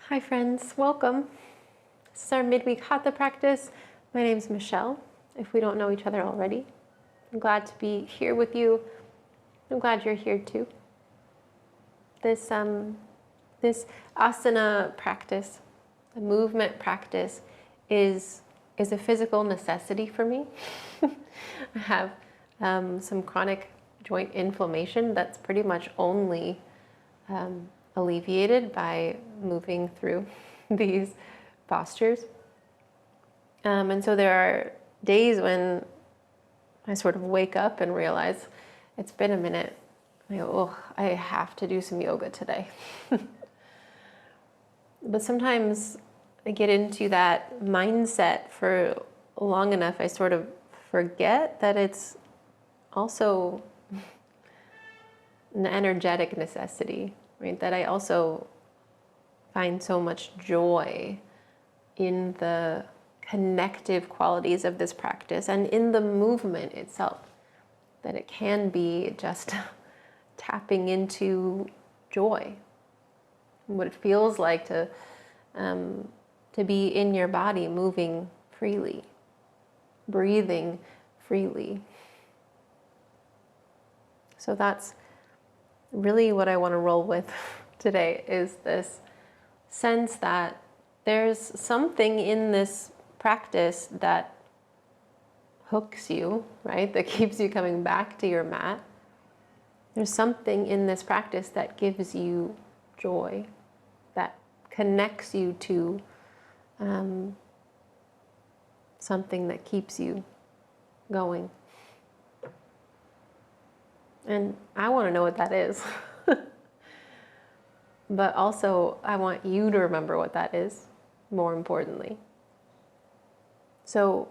Hi friends, welcome. This is our midweek hatha practice. My name is Michelle, if we don't know each other already. I'm glad to be here with you. I'm glad you're here too. This asana practice, the movement practice, is a physical necessity for me. I have some chronic joint inflammation that's pretty much only alleviated by moving through these postures. And so there are days when I sort of wake up and realize it's been a minute. I go, oh, I have to do some yoga today. But sometimes I get into that mindset for long enough, I sort of forget that it's also an energetic necessity, right? That I also find so much joy in the connective qualities of this practice and in the movement itself, that it can be just tapping into joy, what it feels like to be in your body, moving freely, breathing freely. So that's really what I want to roll with today, is this sense that there's something in this practice that hooks you, right? That keeps you coming back to your mat. There's something in this practice that gives you joy, that connects you to something that keeps you going. And I want to know what that is. But also, I want you to remember what that is, more importantly. So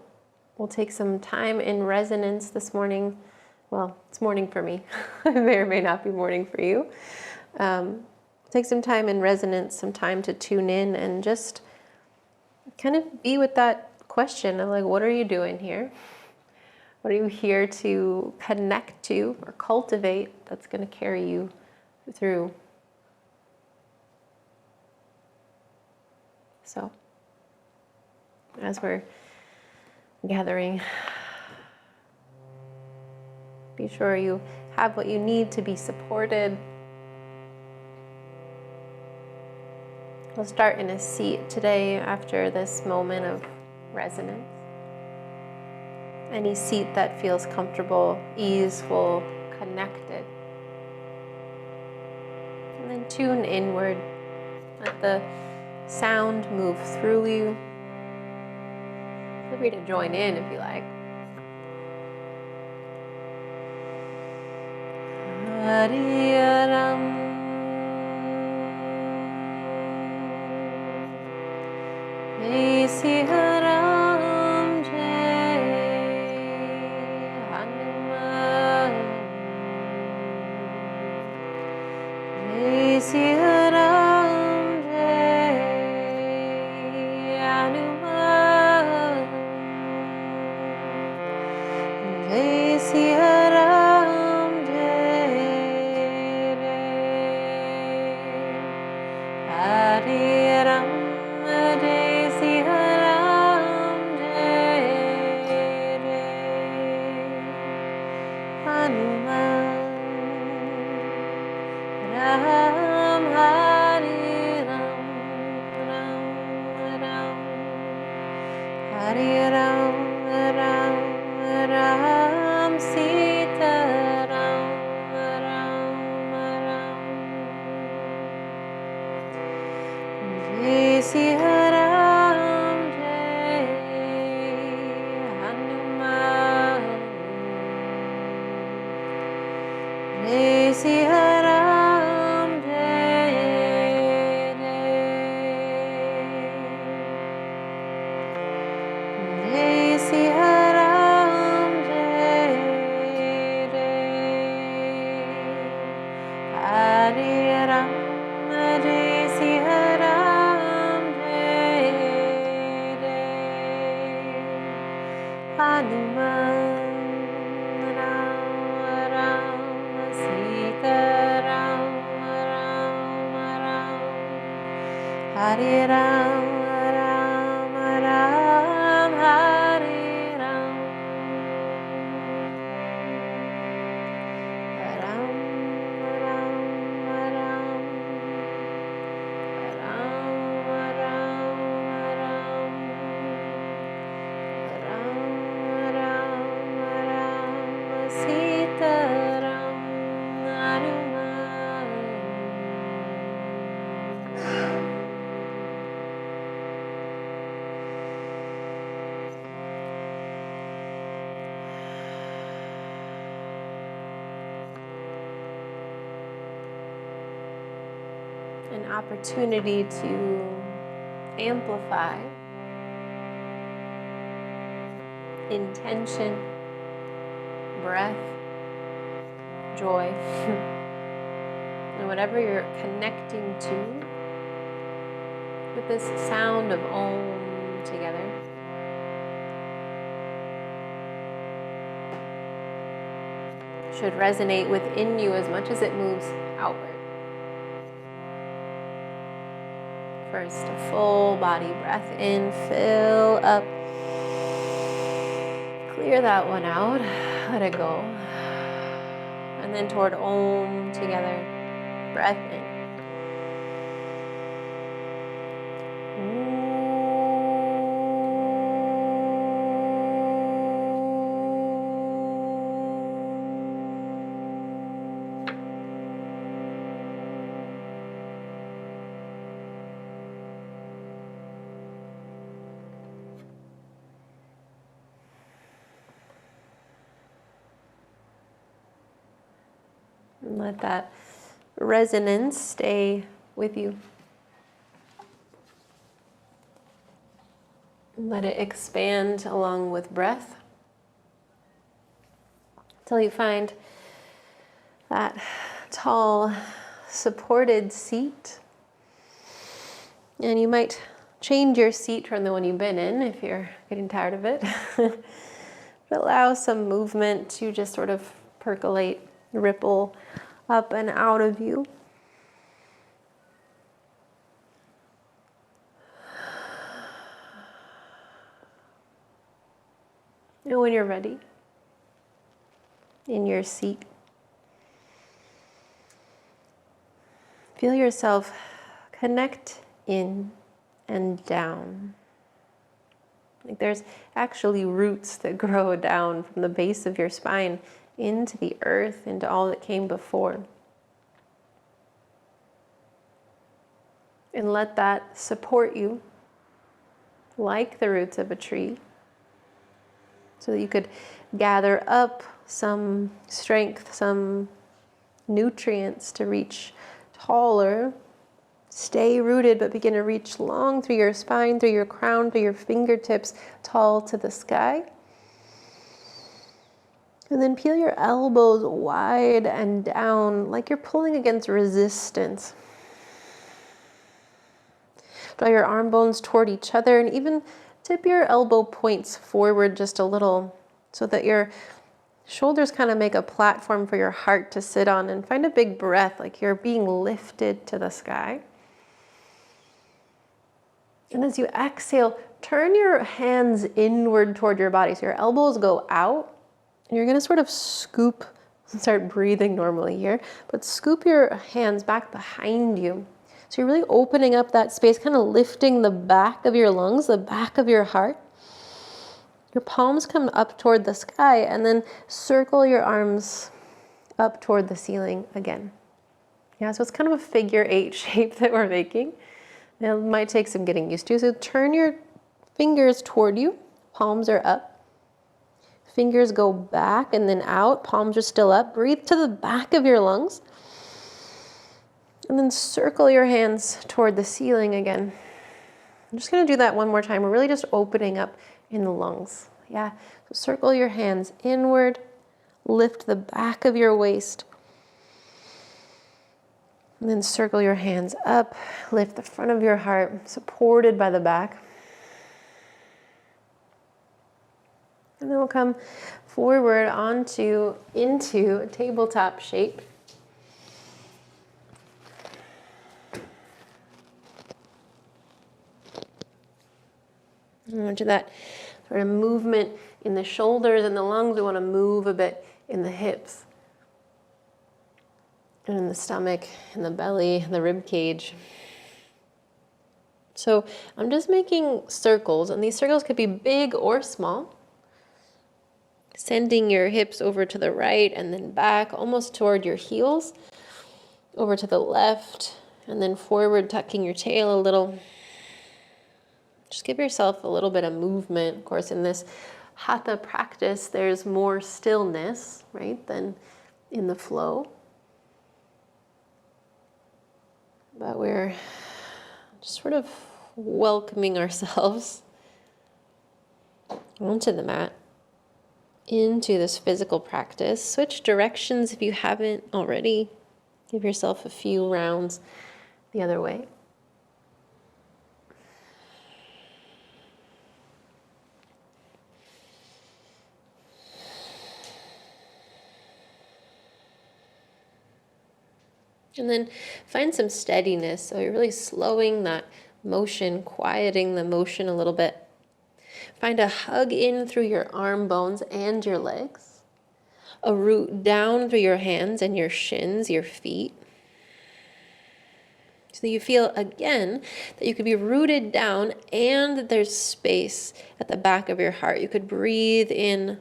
we'll take some time in resonance this morning. Well, it's morning for me. It may or may not be morning for you. Take some time in resonance, some time to tune in and just kind of be with that question of like, what are you doing here? What are you here to connect to or cultivate that's going to carry you through? So, as we're gathering, be sure you have what you need to be supported. We'll start in a seat today after this moment of resonance. Any seat that feels comfortable, easeful, connected. And then tune inward. Let the sound move through you. Feel free to join in if you like. Hariyaram. Jai Sri Ram, Jai Hanuman. Jai Sri Ram, Jai Hanuman. Jai Sri Ram, Jai Hare Ram. Jai Sri Ram, Jai Hanuman. Ram Hare Ram, Ram Ram. Hare Ram, Ram Ram. Sita Ram, Ram Ram. Jai Sri Ram, Jai Hanuman. Jai Sri Ram, Jai Jai. Hare Ram, Ram Ram, Hare Ram, Ram Ram, Ram Ram, Ram Ram, Ram Ram, Sita Ram, Hanuman. An opportunity to amplify intention, breath, joy, and whatever you're connecting to with this sound of Om together. Should resonate within you as much as it moves outward. First, a full body breath in, fill up. Clear that one out, let it go. And then toward Om together, breath in. And let that resonance stay with you. Let it expand along with breath until you find that tall, supported seat. And you might change your seat from the one you've been in if you're getting tired of it. But allow some movement to just sort of percolate, ripple up and out of you. And when you're ready, in your seat, feel yourself connect in and down. Like there's actually roots that grow down from the base of your spine into the earth, into all that came before. And let that support you like the roots of a tree, so that you could gather up some strength, some nutrients to reach taller. Stay rooted, but begin to reach long through your spine, through your crown, through your fingertips, tall to the sky. And then peel your elbows wide and down, like you're pulling against resistance. Draw your arm bones toward each other, and even tip your elbow points forward just a little, so that your shoulders kind of make a platform for your heart to sit on. And find a big breath, like you're being lifted to the sky. And as you exhale, turn your hands inward toward your body. So your elbows go out. And you're going to sort of scoop, start breathing normally here, but scoop your hands back behind you. So you're really opening up that space, kind of lifting the back of your lungs, the back of your heart. Your palms come up toward the sky, and then circle your arms up toward the ceiling again. Yeah, so it's kind of a figure 8 shape that we're making. It might take some getting used to. So turn your fingers toward you, palms are up. Fingers go back and then out, palms are still up. Breathe to the back of your lungs. And then circle your hands toward the ceiling again. I'm just going to do that one more time. We're really just opening up in the lungs. Yeah, so circle your hands inward, lift the back of your waist. And then circle your hands up, lift the front of your heart, supported by the back. And then we'll come forward into a tabletop shape. Into that sort of movement in the shoulders and the lungs. We want to move a bit in the hips and in the stomach, in the belly, the rib cage. So I'm just making circles, and these circles could be big or small. Sending your hips over to the right and then back, almost toward your heels, over to the left, and then forward, tucking your tail a little. Just give yourself a little bit of movement. Of course, in this hatha practice, there's more stillness, right, than in the flow. But we're just sort of welcoming ourselves onto the mat, into this physical practice. Switch directions if you haven't already. Give yourself a few rounds the other way. And then find some steadiness. So you're really slowing that motion, quieting the motion a little bit. Find a hug in through your arm bones and your legs. A root down through your hands and your shins, your feet. So you feel again that you could be rooted down and that there's space at the back of your heart. You could breathe in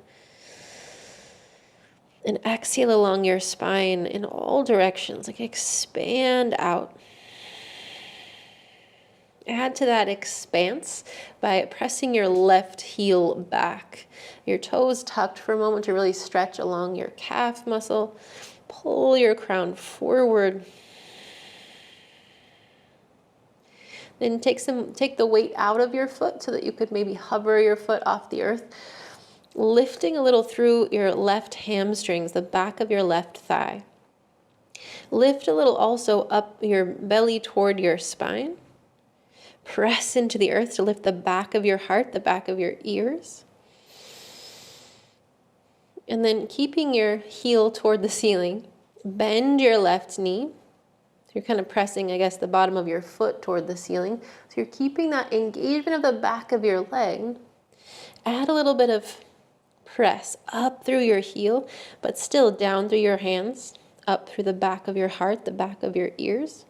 and exhale along your spine in all directions, like expand out. Add to that expanse by pressing your left heel back. Your toes tucked for a moment to really stretch along your calf muscle. Pull your crown forward. Then take the weight out of your foot so that you could maybe hover your foot off the earth. Lifting a little through your left hamstrings, the back of your left thigh. Lift a little also up your belly toward your spine. Press into the earth to lift the back of your heart, the back of your ears. And then keeping your heel toward the ceiling, bend your left knee. So you're kind of pressing, I guess, the bottom of your foot toward the ceiling. So you're keeping that engagement of the back of your leg. Add a little bit of press up through your heel, but still down through your hands, up through the back of your heart, the back of your ears.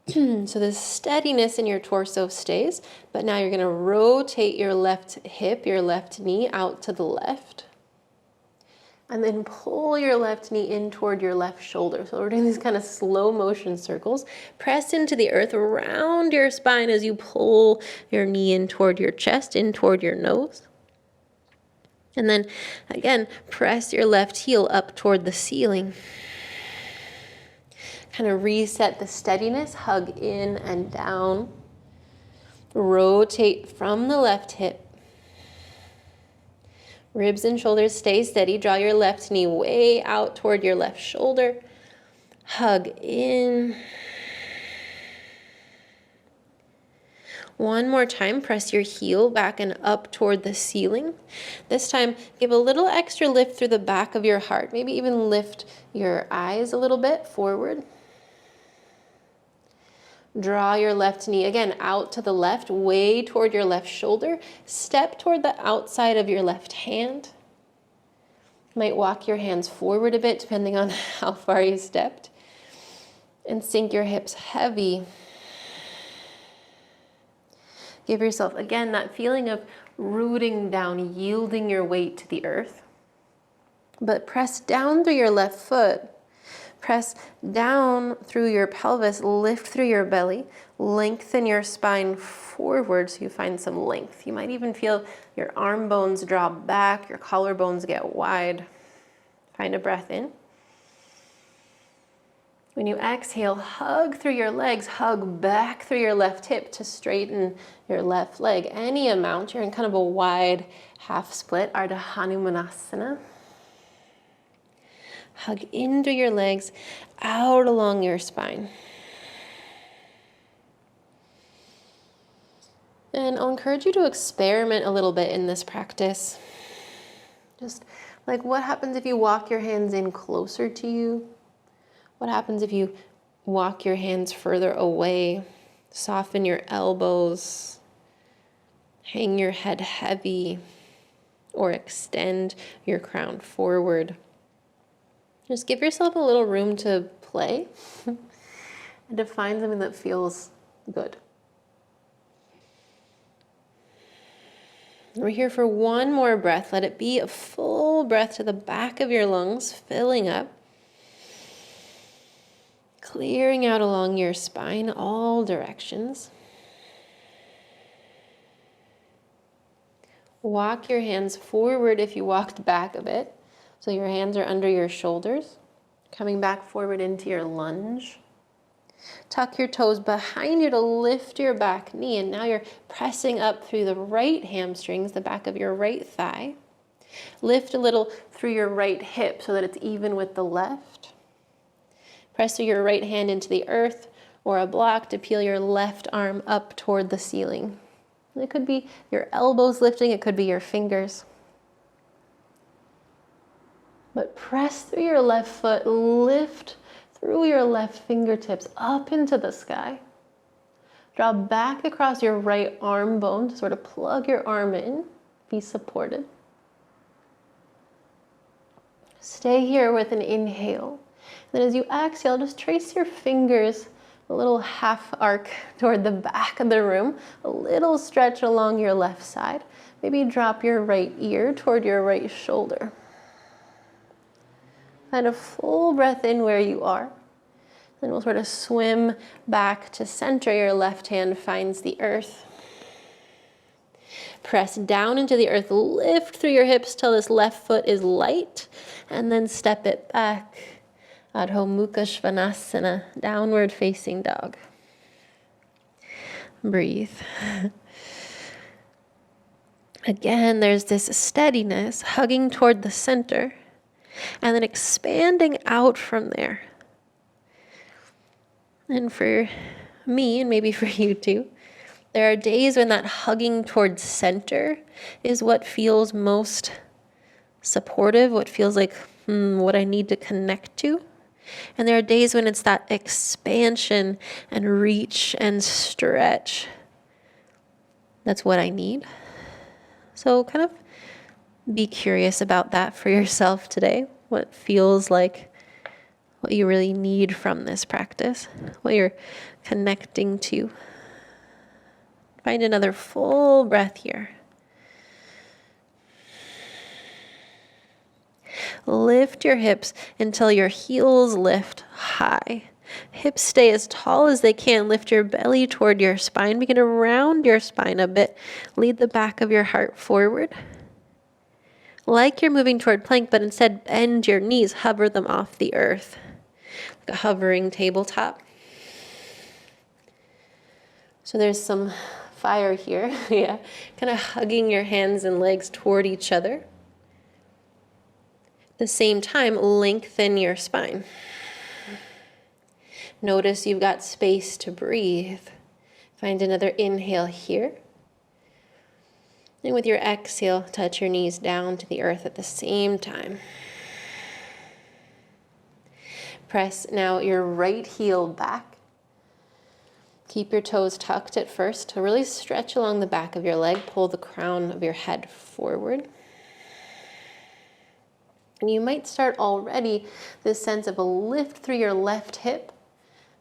So the steadiness in your torso stays, but now you're going to rotate your left hip, your left knee out to the left. And then pull your left knee in toward your left shoulder. So we're doing these kind of slow motion circles. Press into the earth around your spine as you pull your knee in toward your chest, in toward your nose. And then again, press your left heel up toward the ceiling. Kind of reset the steadiness, hug in and down. Rotate from the left hip. Ribs and shoulders stay steady. Draw your left knee way out toward your left shoulder. Hug in. One more time, press your heel back and up toward the ceiling. This time, give a little extra lift through the back of your heart. Maybe even lift your eyes a little bit forward. Draw your left knee again out to the left, way toward your left shoulder. Step toward the outside of your left hand. You might walk your hands forward a bit depending on how far you stepped. And sink your hips heavy. Give yourself, again, that feeling of rooting down, yielding your weight to the earth. But press down through your left foot. Press down through your pelvis, lift through your belly, lengthen your spine forward so you find some length. You might even feel your arm bones draw back, your collarbones get wide. Find a breath in. When you exhale, hug through your legs, hug back through your left hip to straighten your left leg. Any amount, you're in kind of a wide half split, Ardha Hanumanasana. Hug in through your legs, out along your spine. And I'll encourage you to experiment a little bit in this practice. Just like what happens if you walk your hands in closer to you? What happens if you walk your hands further away? Soften your elbows. Hang your head heavy or extend your crown forward. Just give yourself a little room to play and to find something that feels good. We're here for one more breath. Let it be a full breath to the back of your lungs, filling up. Clearing out along your spine, all directions. Walk your hands forward if you walked back a bit. So your hands are under your shoulders. Coming back forward into your lunge. Tuck your toes behind you to lift your back knee. And now you're pressing up through the right hamstrings, the back of your right thigh. Lift a little through your right hip so that it's even with the left. Press your right hand into the earth or a block to peel your left arm up toward the ceiling. It could be your elbows lifting, it could be your fingers. But press through your left foot, lift through your left fingertips up into the sky. Draw back across your right arm bone to sort of plug your arm in, be supported. Stay here with an inhale. Then as you exhale, just trace your fingers a little half arc toward the back of the room, a little stretch along your left side. Maybe drop your right ear toward your right shoulder. Find a full breath in where you are. Then we'll sort of swim back to center. Your left hand finds the earth. Press down into the earth, lift through your hips till this left foot is light, and then step it back. Adho Mukha Svanasana, downward facing dog. Breathe. Again, there's this steadiness, hugging toward the center, and then expanding out from there. And for me, and maybe for you too, there are days when that hugging towards center is what feels most supportive, what feels like what I need to connect to. And there are days when it's that expansion and reach and stretch. That's what I need. So kind of be curious about that for yourself today. What feels like what you really need from this practice, what you're connecting to. Find another full breath here. Lift your hips until your heels lift high. Hips stay as tall as they can. Lift your belly toward your spine. Begin to round your spine a bit. Lead the back of your heart forward. Like you're moving toward plank, but instead bend your knees, hover them off the earth. Like a hovering tabletop. So there's some fire here. Yeah, kind of hugging your hands and legs toward each other. At the same time, lengthen your spine. Notice you've got space to breathe. Find another inhale here. And with your exhale, touch your knees down to the earth at the same time. Press now your right heel back. Keep your toes tucked at first to really stretch along the back of your leg. Pull the crown of your head forward. And you might start already this sense of a lift through your left hip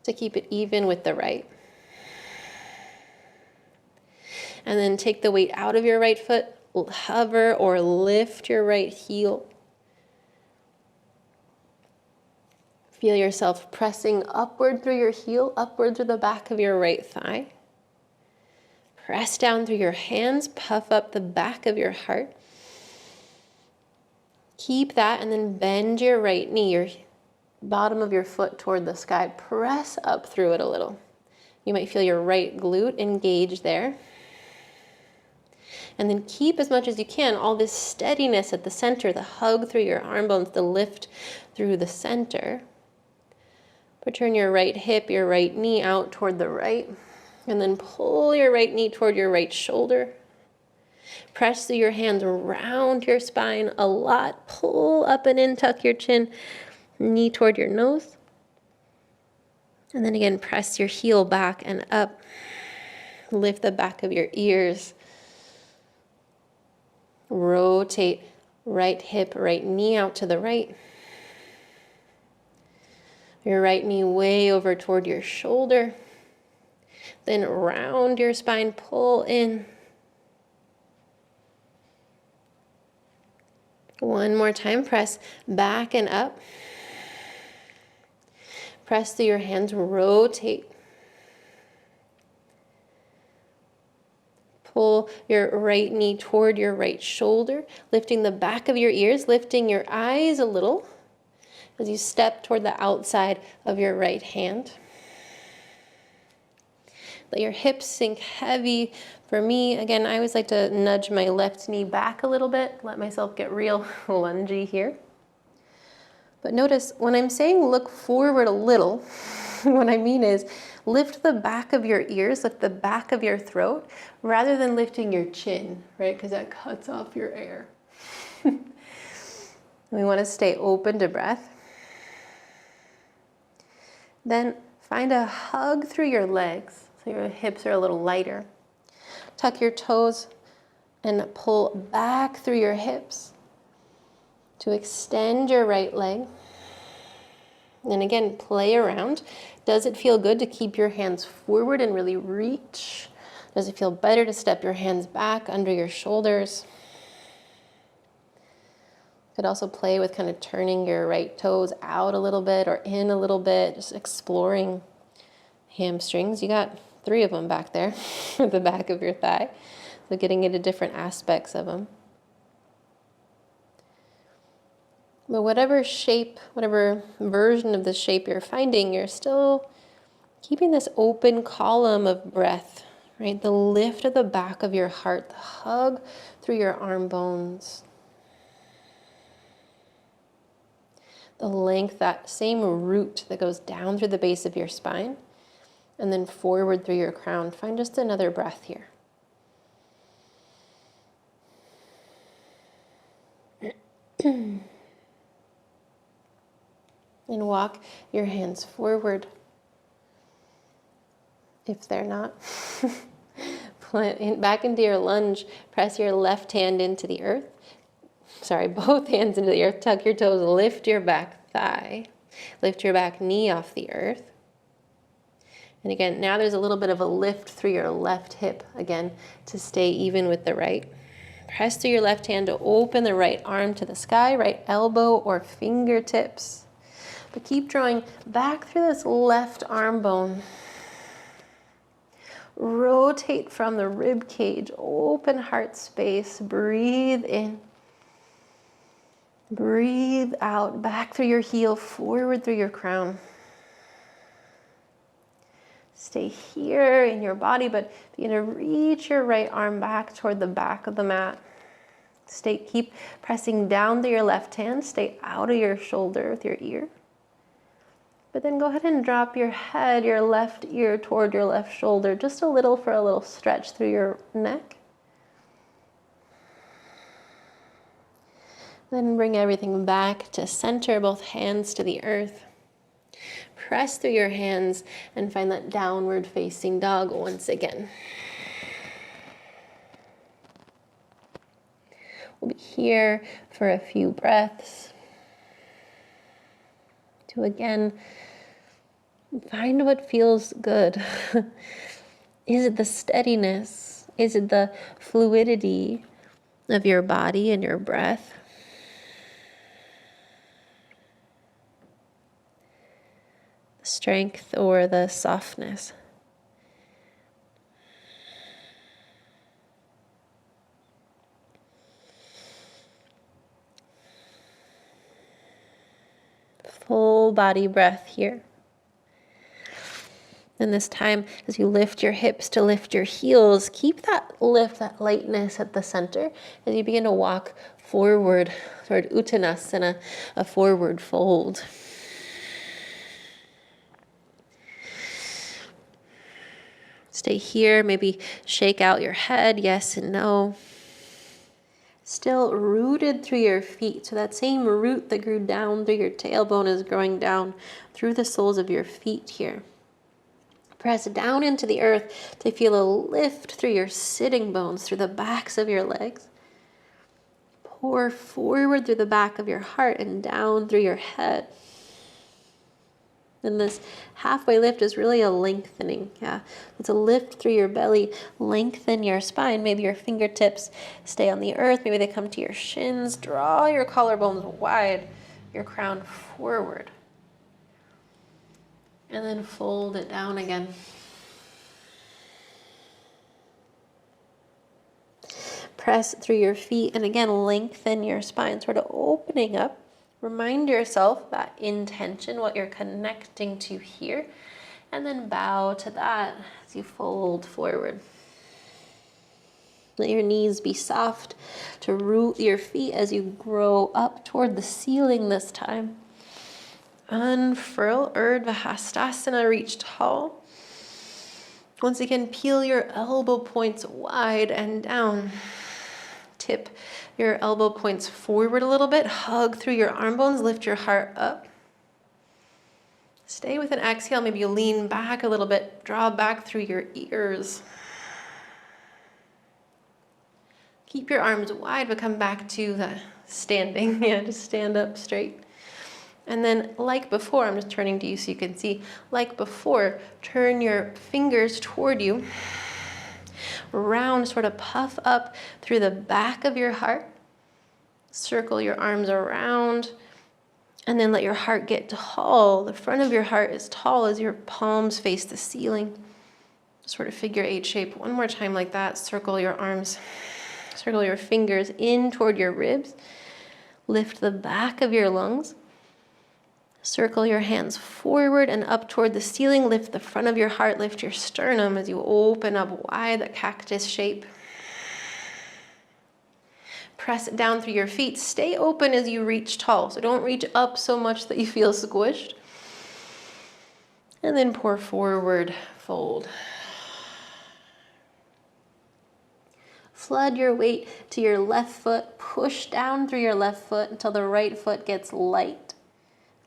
to keep it even with the right. And then take the weight out of your right foot, hover or lift your right heel. Feel yourself pressing upward through your heel, upward through the back of your right thigh. Press down through your hands, puff up the back of your heart. Keep that and then bend your right knee, your bottom of your foot toward the sky. Press up through it a little. You might feel your right glute engage there. And then keep as much as you can all this steadiness at the center, the hug through your arm bones, the lift through the center. But turn your right hip, your right knee out toward the right. And then pull your right knee toward your right shoulder. Press through your hands around your spine a lot. Pull up and in, tuck your chin, knee toward your nose. And then again, press your heel back and up. Lift the back of your ears. Rotate right hip, right knee out to the right. Your right knee way over toward your shoulder. Then round your spine, pull in. One more time, press back and up. Press through your hands, rotate. Pull your right knee toward your right shoulder, lifting the back of your ears, lifting your eyes a little as you step toward the outside of your right hand. Let your hips sink heavy. For me, again, I always like to nudge my left knee back a little bit, let myself get real lungy here. But notice when I'm saying look forward a little, what I mean is lift the back of your ears, lift the back of your throat, rather than lifting your chin, right? Because that cuts off your air. We want to stay open to breath. Then find a hug through your legs. So your hips are a little lighter. Tuck your toes and pull back through your hips to extend your right leg. And again, play around. Does it feel good to keep your hands forward and really reach? Does it feel better to step your hands back under your shoulders? You could also play with kind of turning your right toes out a little bit or in a little bit, just exploring hamstrings. You got 3 of them back there at the back of your thigh. So getting into different aspects of them. But whatever shape, whatever version of the shape you're finding, you're still keeping this open column of breath, right? The lift of the back of your heart, the hug through your arm bones. The length, that same root that goes down through the base of your spine and then forward through your crown. Find just another breath here. And walk your hands forward. If they're not, back into your lunge. Press your left hand into the earth. Sorry, both hands into the earth. Tuck your toes, lift your back thigh. Lift your back knee off the earth. And again, now there's a little bit of a lift through your left hip, again, to stay even with the right. Press through your left hand to open the right arm to the sky, right elbow or fingertips. But keep drawing back through this left arm bone. Rotate from the rib cage, open heart space, breathe in. Breathe out, back through your heel, forward through your crown. Stay here in your body, but begin to reach your right arm back toward the back of the mat. Keep pressing down through your left hand, stay out of your shoulder with your ear. But then go ahead and drop your head, your left ear toward your left shoulder, just a little for a little stretch through your neck. Then bring everything back to center, both hands to the earth. Press through your hands and find that downward facing dog once again. We'll be here for a few breaths to again find what feels good. Is it the steadiness? Is it the fluidity of your body and your breath? The strength or the softness? Full body breath here. And this time, as you lift your hips to lift your heels, keep that lift, that lightness at the center as you begin to walk forward toward uttanasana, a forward fold. Stay here, maybe shake out your head, yes and no. Still rooted through your feet. So that same root that grew down through your tailbone is growing down through the soles of your feet here. Press down into the earth to feel a lift through your sitting bones, through the backs of your legs. Pour forward through the back of your heart and down through your head. And this halfway lift is really a lengthening. Yeah, it's a lift through your belly, lengthen your spine. Maybe your fingertips stay on the earth. Maybe they come to your shins. Draw your collarbones wide, your crown forward. And then fold it down again. Press through your feet and again lengthen your spine, sort of opening up. Remind yourself that intention, what you're connecting to here, and then bow to that as you fold forward. Let your knees be soft to root your feet as you grow up toward the ceiling this time. Unfurl, virabhadrasana, reach tall. Once again, peel your elbow points wide and down. Tip your elbow points forward a little bit. Hug through your arm bones. Lift your heart up. Stay with an exhale. Maybe you lean back a little bit. Draw back through your ears. Keep your arms wide, but come back to the standing. Yeah, just stand up straight. And then like before, I'm just turning to you so you can see, like before, turn your fingers toward you. Round, sort of puff up through the back of your heart. Circle your arms around. And then let your heart get tall. The front of your heart is tall as your palms face the ceiling. Sort of figure 8 shape. One more time like that. Circle your arms. Circle your fingers in toward your ribs. Lift the back of your lungs. Circle your hands forward and up toward the ceiling. Lift the front of your heart. Lift your sternum as you open up wide, that cactus shape. Press it down through your feet. Stay open as you reach tall. So don't reach up so much that you feel squished. And then pour forward, fold. Flood your weight to your left foot. Push down through your left foot until the right foot gets light.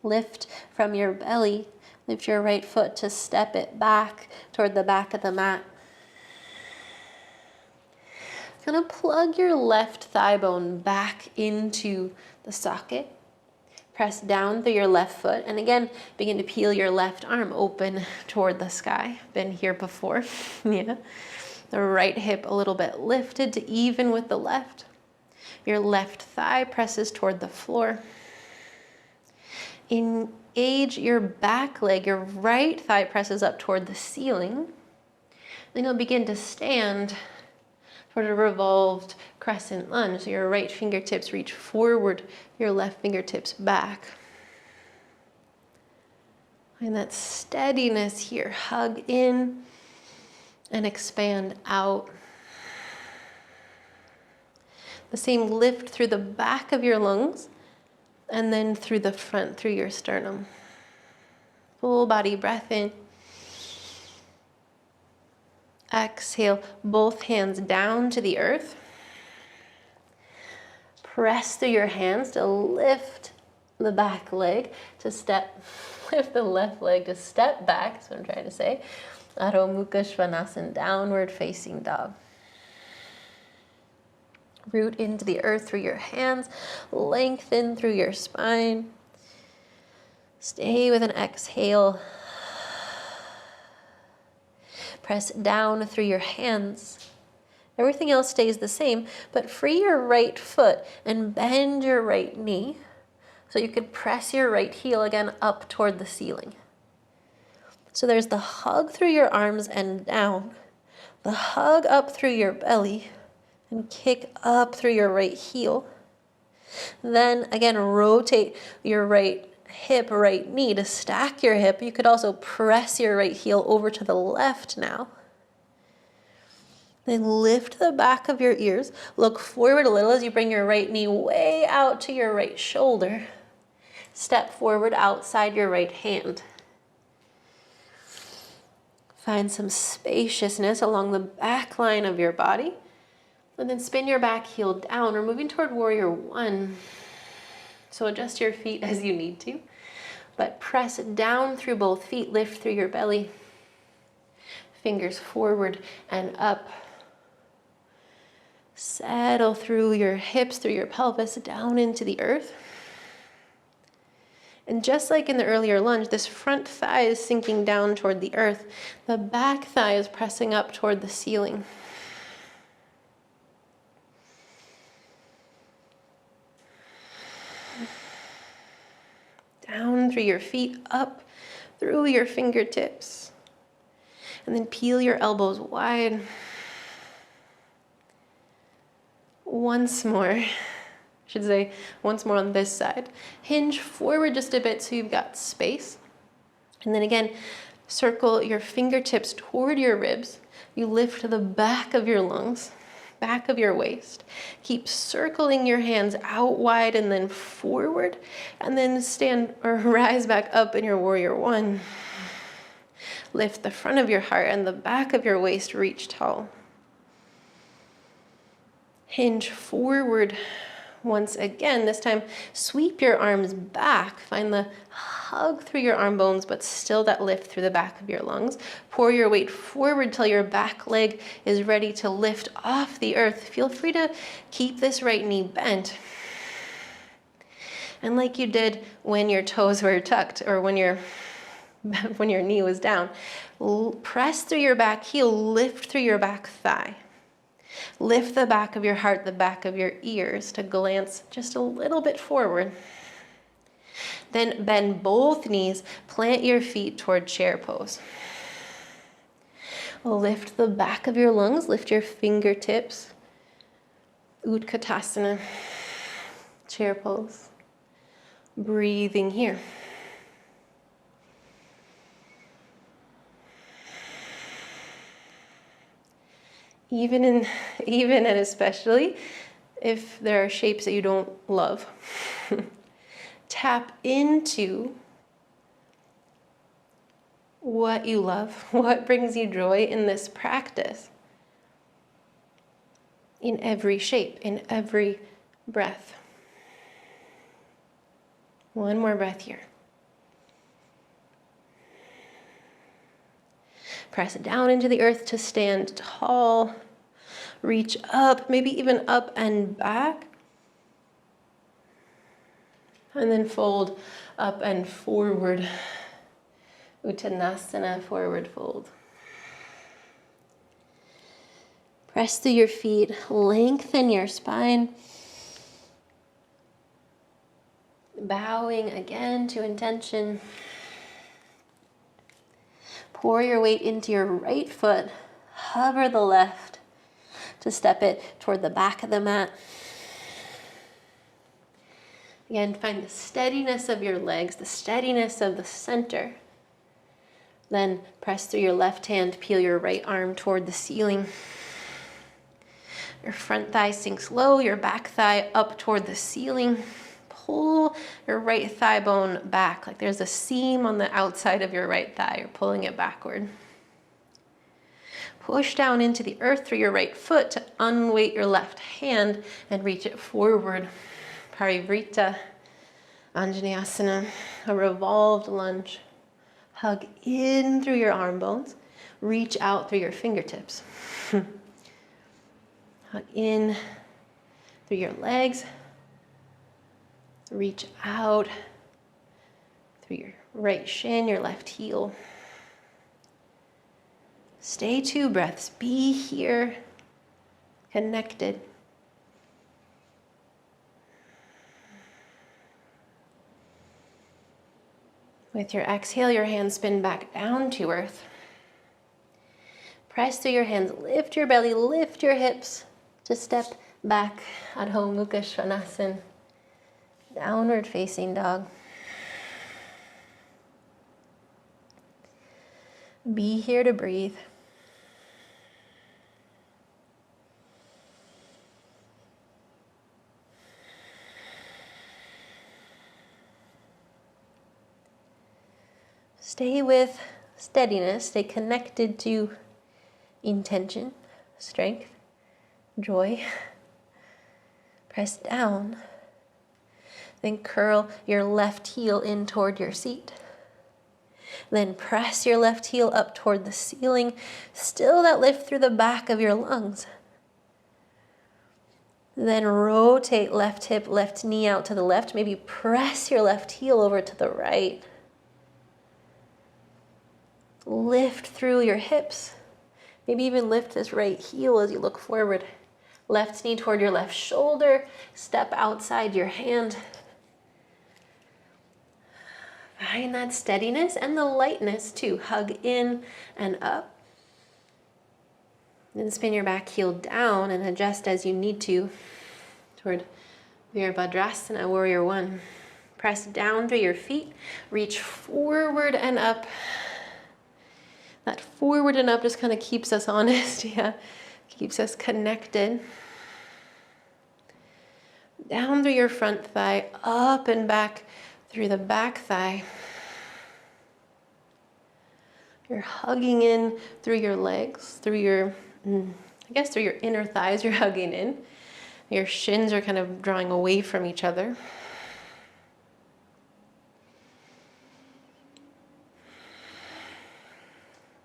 Lift from your belly. Lift your right foot to step it back toward the back of the mat. Gonna plug your left thigh bone back into the socket. Press down through your left foot. And again, begin to peel your left arm open toward the sky. Been here before. Yeah. The right hip a little bit lifted to even with the left. Your left thigh presses toward the floor. Engage your back leg. Your right thigh presses up toward the ceiling. Then you'll begin to stand toward a revolved crescent lunge. So your right fingertips reach forward, your left fingertips back. Find that steadiness here. Hug in and expand out. The same lift through the back of your lungs and then through the front, through your sternum. Full body breath in. Exhale, both hands down to the earth. Press through your hands to lift the back leg to step, lift the left leg to step back, that's what I'm trying to say. Adho Mukha Svanasana, downward facing dog. Root into the earth through your hands, lengthen through your spine. Stay with an exhale. Press down through your hands. Everything else stays the same, but free your right foot and bend your right knee so you can press your right heel again up toward the ceiling. So there's the hug through your arms and down, the hug up through your belly, and kick up through your right heel. Then again, rotate your right hip, right knee to stack your hip. You could also press your right heel over to the left now. Then lift the back of your ears. Look forward a little as you bring your right knee way out to your right shoulder. Step forward outside your right hand. Find some spaciousness along the back line of your body. And then spin your back heel down. We're moving toward warrior one. So adjust your feet as you need to. But press down through both feet. Lift through your belly. Fingers forward and up. Settle through your hips, through your pelvis, down into the earth. And just like in the earlier lunge, this front thigh is sinking down toward the earth. The back thigh is pressing up toward the ceiling. Down through your feet, up through your fingertips. And then peel your elbows wide. Once more. I should say once more on this side. Hinge forward just a bit so you've got space. And then again, circle your fingertips toward your ribs. You lift to the back of your lungs, back of your waist. Keep circling your hands out wide and then forward, and then stand or rise back up in your warrior one. Lift the front of your heart and the back of your waist, reach tall. Hinge forward once again. This time, sweep your arms back. Find the hug through your arm bones, but still that lift through the back of your lungs. Pour your weight forward till your back leg is ready to lift off the earth. Feel free to keep this right knee bent. And like you did when your toes were tucked or when your knee was down, press through your back heel, lift through your back thigh. Lift the back of your heart, the back of your ears to glance just a little bit forward. Then bend both knees, plant your feet toward chair pose. Lift the back of your lungs, lift your fingertips. Utkatasana, chair pose. Breathing here. Even and especially if there are shapes that you don't love. Tap into what you love, what brings you joy in this practice. In every shape, in every breath. One more breath here. Press down into the earth to stand tall. Reach up, maybe even up and back. And then fold up and forward. Uttanasana, forward fold. Press through your feet, lengthen your spine. Bowing again to intention. Pour your weight into your right foot. Hover the left to step it toward the back of the mat. Again, find the steadiness of your legs, the steadiness of the center. Then press through your left hand, peel your right arm toward the ceiling. Your front thigh sinks low, your back thigh up toward the ceiling. Pull your right thigh bone back, like there's a seam on the outside of your right thigh. You're pulling it backward. Push down into the earth through your right foot to unweight your left hand and reach it forward. Parivritta, anjaneyasana, a revolved lunge. Hug in through your arm bones. Reach out through your fingertips. Hug in through your legs. Reach out through your right shin, your left heel. Stay 2 breaths. Be here, connected. With your exhale, your hands spin back down to earth. Press through your hands, lift your belly, lift your hips to step back. Adho Mukha Svanasana. Downward facing dog. Be here to breathe. Stay with steadiness, stay connected to intention, strength, joy. Press down. Then curl your left heel in toward your seat. Then press your left heel up toward the ceiling. Still that lift through the back of your lungs. Then rotate left hip, left knee out to the left. Maybe press your left heel over to the right. Lift through your hips. Maybe even lift this right heel as you look forward. Left knee toward your left shoulder. Step outside your hand. Find that steadiness and the lightness too. Hug in and up. Then spin your back heel down and adjust as you need to toward virabhadrasana, warrior one. Press down through your feet. Reach forward and up. That forward and up just kind of keeps us honest, yeah. Keeps us connected. Down through your front thigh, up and back through the back thigh. You're hugging in through your legs, through your, through your inner thighs you're hugging in. Your shins are kind of drawing away from each other.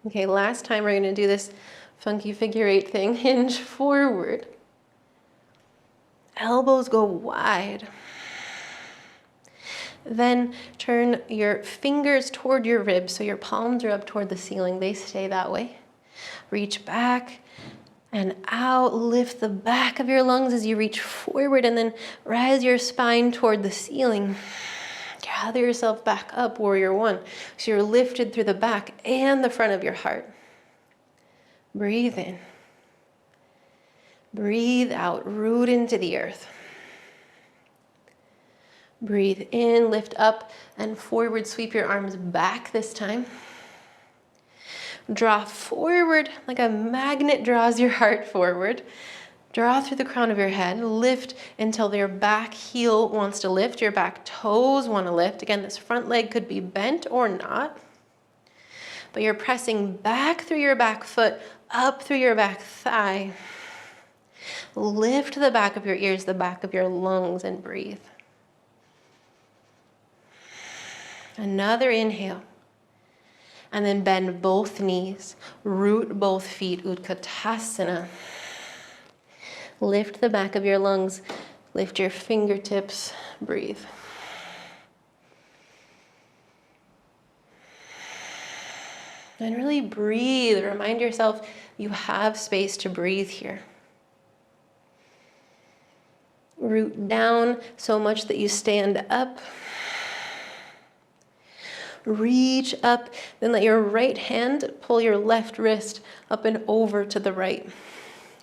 Okay, last time we're going to do this funky figure eight thing. Hinge forward. Elbows go wide. Then turn your fingers toward your ribs so your palms are up toward the ceiling. They stay that way. Reach back and out. Lift the back of your lungs as you reach forward and then rise your spine toward the ceiling. Gather yourself back up, warrior one. So you're lifted through the back and the front of your heart. Breathe in. Breathe out, root into the earth. Breathe in, lift up and forward, sweep your arms back this time. Draw forward like a magnet draws your heart forward. Draw through the crown of your head, lift until your back heel wants to lift, your back toes want to lift. Again, this front leg could be bent or not. But you're pressing back through your back foot, up through your back thigh. Lift the back of your ears, the back of your lungs, and breathe. Another inhale. And then bend both knees, root both feet, Utkatasana. Lift the back of your lungs, lift your fingertips, breathe. And really breathe. Remind yourself you have space to breathe here. Root down so much that you stand up. Reach up, then let your right hand pull your left wrist up and over to the right.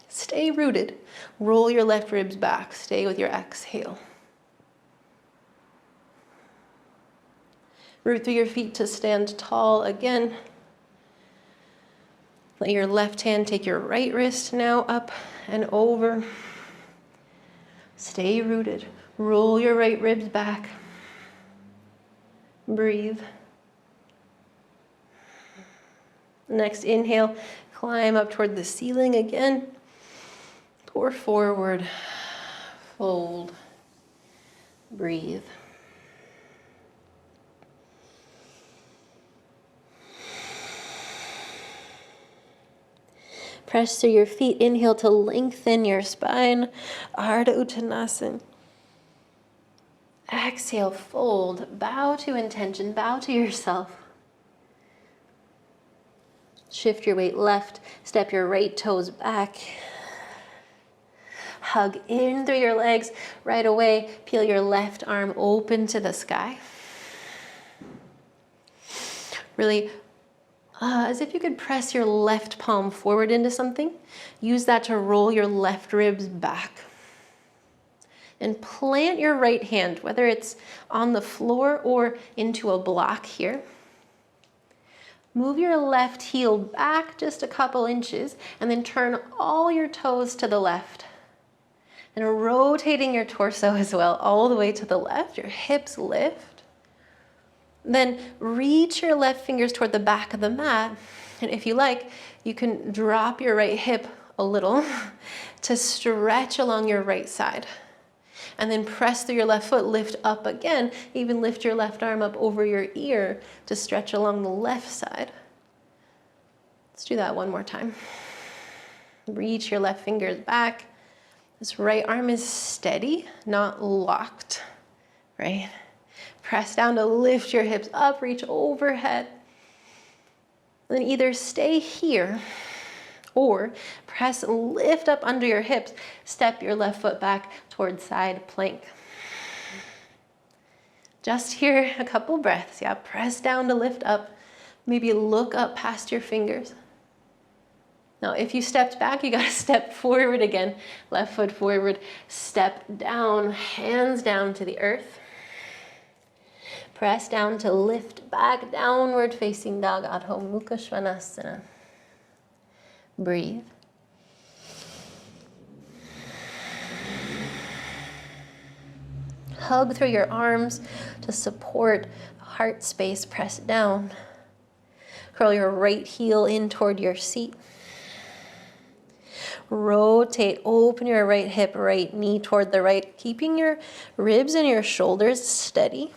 Stay rooted. Roll your left ribs back. Stay with your exhale. Root through your feet to stand tall again. Let your left hand take your right wrist now up and over. Stay rooted. Roll your right ribs back. Breathe. Next inhale, climb up toward the ceiling again. Or forward, fold, breathe. Press through your feet. Inhale to lengthen your spine. Ardha Uttanasana. Exhale, fold. Bow to intention. Bow to yourself. Shift your weight left. Step your right toes back. Hug in through your legs. Right away, peel your left arm open to the sky. Really, as if you could press your left palm forward into something. Use that to roll your left ribs back. And plant your right hand, whether it's on the floor or into a block here. Move your left heel back just a couple inches and then turn all your toes to the left. And rotating your torso as well, all the way to the left. Your hips lift. Then reach your left fingers toward the back of the mat. And if you like, you can drop your right hip a little to stretch along your right side. And then press through your left foot, lift up again. Even lift your left arm up over your ear to stretch along the left side. Let's do that one more time. Reach your left fingers back. This right arm is steady, not locked, right? Press down to lift your hips up, reach overhead. Then either stay here or press, lift up under your hips, step your left foot back towards side plank. Just here, a couple breaths, yeah. Press down to lift up, maybe look up past your fingers. Now, if you stepped back, you gotta step forward again. Left foot forward, step down, hands down to the earth. Press down to lift back, downward facing dog, Adho Mukha Svanasana. Breathe. Hug through your arms to support the heart space, press down. Curl your right heel in toward your seat. Rotate, open your right hip, right knee toward the right, keeping your ribs and your shoulders steady.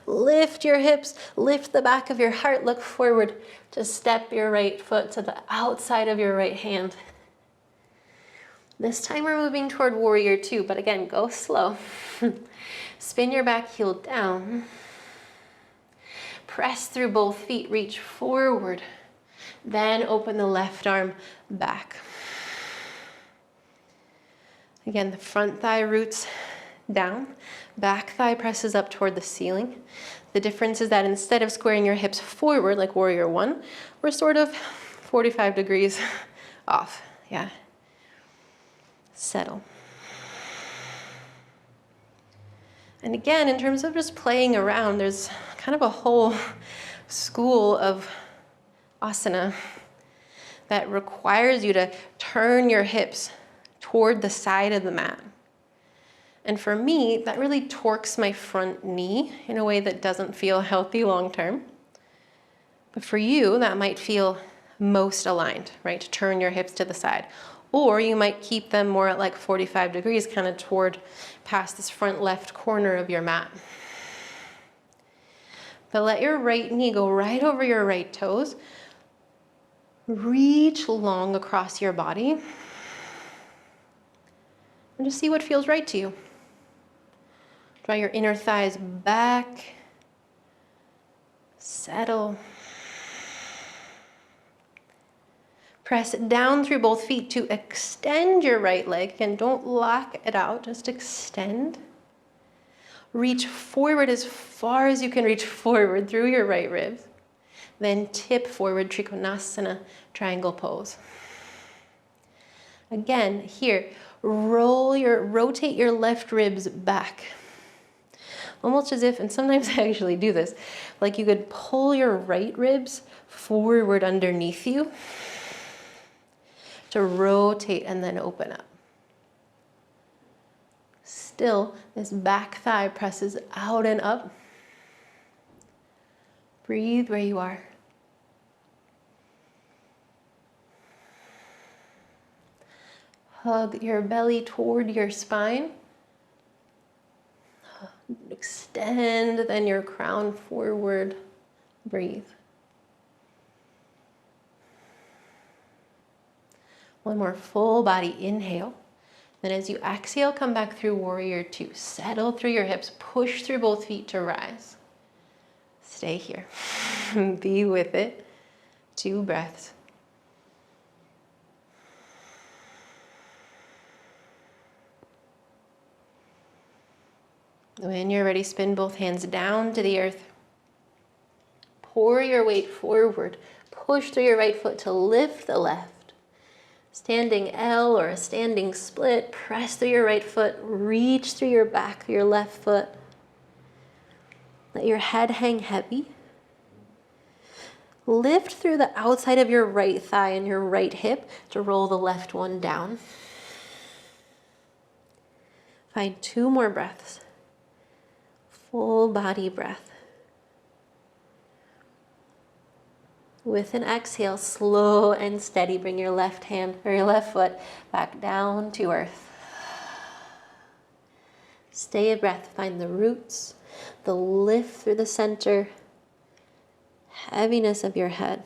Lift your hips, lift the back of your heart, look forward to step your right foot to the outside of your right hand. This time we're moving toward warrior two, but again, go slow. Spin your back heel down. Press through both feet, reach forward. Then open the left arm back. Again, the front thigh roots down, back thigh presses up toward the ceiling. The difference is that instead of squaring your hips forward like warrior one, we're sort of 45 degrees off, yeah. Settle. And again, in terms of just playing around, there's kind of a whole school of asana that requires you to turn your hips toward the side of the mat. And for me, that really torques my front knee in a way that doesn't feel healthy long term. But for you, that might feel most aligned, right? To turn your hips to the side. Or you might keep them more at like 45 degrees, kind of toward past this front left corner of your mat. But let your right knee go right over your right toes. Reach long across your body. And just see what feels right to you. Draw your inner thighs back. Settle. Press down through both feet to extend your right leg. Again, don't lock it out, just extend. Reach forward as far as you can reach forward through your right ribs. Then tip forward, Trikonasana, triangle pose. Again, here, rotate your left ribs back. Almost as if, and sometimes I actually do this, like you could pull your right ribs forward underneath you to rotate and then open up. Still, this back thigh presses out and up. Breathe where you are. Hug your belly toward your spine. Extend then your crown forward. Breathe. One more full body inhale. Then as you exhale, come back through warrior two. Settle through your hips, push through both feet to rise. Stay here. Be with it. 2 breaths. When you're ready, spin both hands down to the earth. Pour your weight forward. Push through your right foot to lift the left. Standing L or a standing split, press through your right foot, reach through your back, your left foot. Let your head hang heavy. Lift through the outside of your right thigh and your right hip to roll the left one down. Find 2 more breaths. Full body breath. With an exhale, slow and steady, bring your left hand or your left foot back down to earth. Stay a breath, find the roots, the lift through the center, heaviness of your head.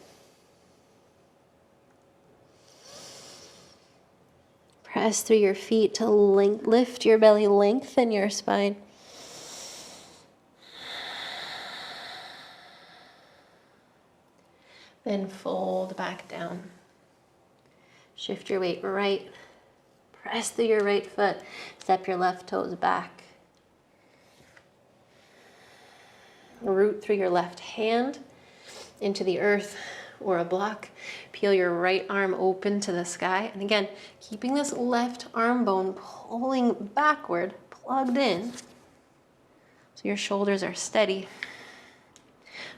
Press through your feet to lift your belly, lengthen your spine. Then fold back down. Shift your weight right. Press through your right foot. Step your left toes back. Root through your left hand into the earth or a block. Peel your right arm open to the sky. And again, keeping this left arm bone pulling backward, plugged in. So your shoulders are steady.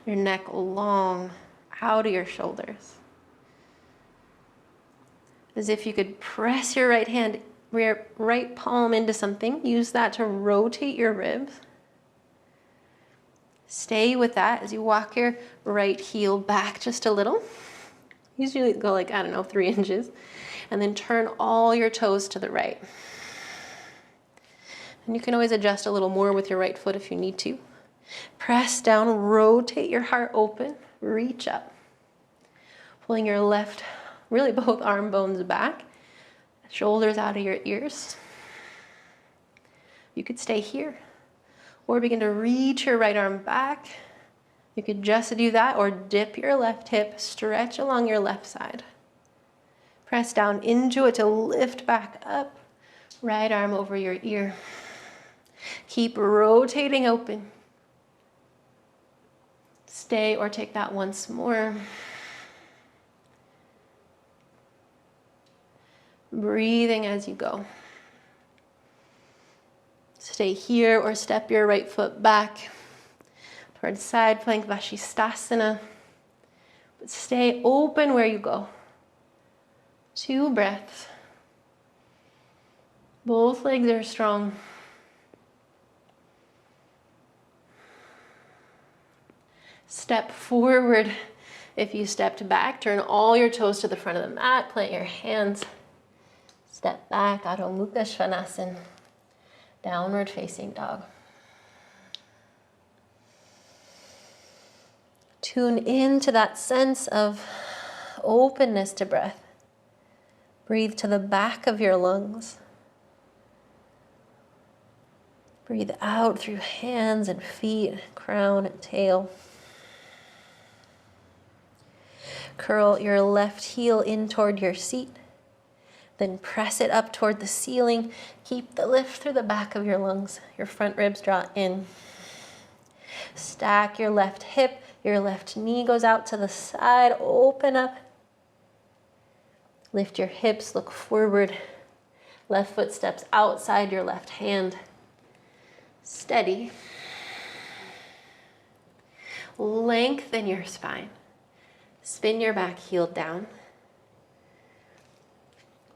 Your neck long out of your shoulders. As if you could press your right hand, your right palm into something. Use that to rotate your ribs. Stay with that as you walk your right heel back just a little. Usually go like, 3 inches. And then turn all your toes to the right. And you can always adjust a little more with your right foot if you need to. Press down, rotate your heart open, reach up. Pulling your left, really both arm bones back, shoulders out of your ears. You could stay here or begin to reach your right arm back. You could just do that or dip your left hip, stretch along your left side. Press down into it to lift back up, right arm over your ear. Keep rotating open. Stay or take that once more. Breathing as you go. Stay here or step your right foot back towards side plank vashisthasana. But stay open where you go. 2 breaths. Both legs are strong. Step forward. If you stepped back, turn all your toes to the front of the mat, plant your hands. Step back, Adho Mukha Svanasana, downward facing dog. Tune into that sense of openness to breath. Breathe to the back of your lungs. Breathe out through hands and feet, crown and tail. Curl your left heel in toward your seat. Then press it up toward the ceiling. Keep the lift through the back of your lungs. Your front ribs draw in. Stack your left hip. Your left knee goes out to the side. Open up. Lift your hips, look forward. Left foot steps outside your left hand. Steady. Lengthen your spine. Spin your back heel down.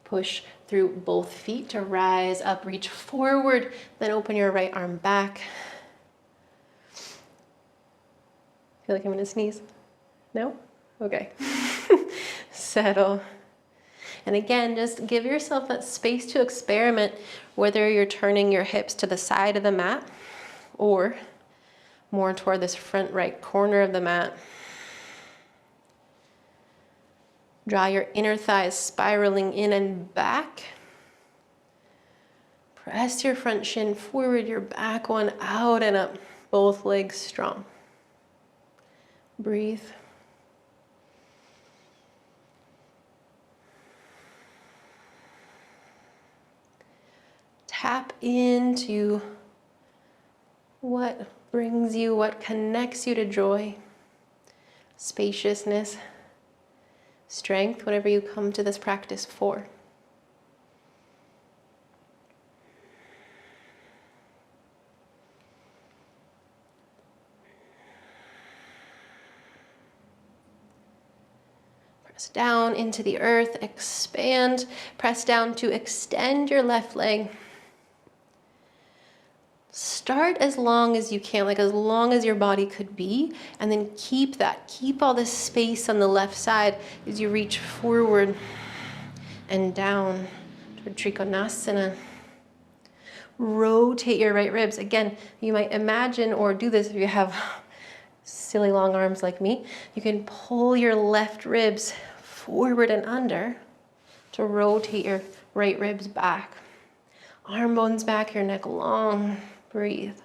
Push through both feet to rise up, reach forward, then open your right arm back. Feel like I'm gonna sneeze? No? Okay. Settle. And again, just give yourself that space to experiment, whether you're turning your hips to the side of the mat or more toward this front right corner of the mat. Draw your inner thighs spiraling in and back. Press your front shin forward, your back one out and up. Both legs strong. Breathe. Tap into what brings you, what connects you to joy, spaciousness, strength, whatever you come to this practice for. Press down into the earth, expand, press down to extend your left leg. Start as long as you can, like as long as your body could be, and then keep that. Keep all this space on the left side as you reach forward and down toward Trikonasana. Rotate your right ribs. Again, you might imagine or do this if you have silly long arms like me. You can pull your left ribs forward and under to rotate your right ribs back. Arm bones back, your neck long. Breathe.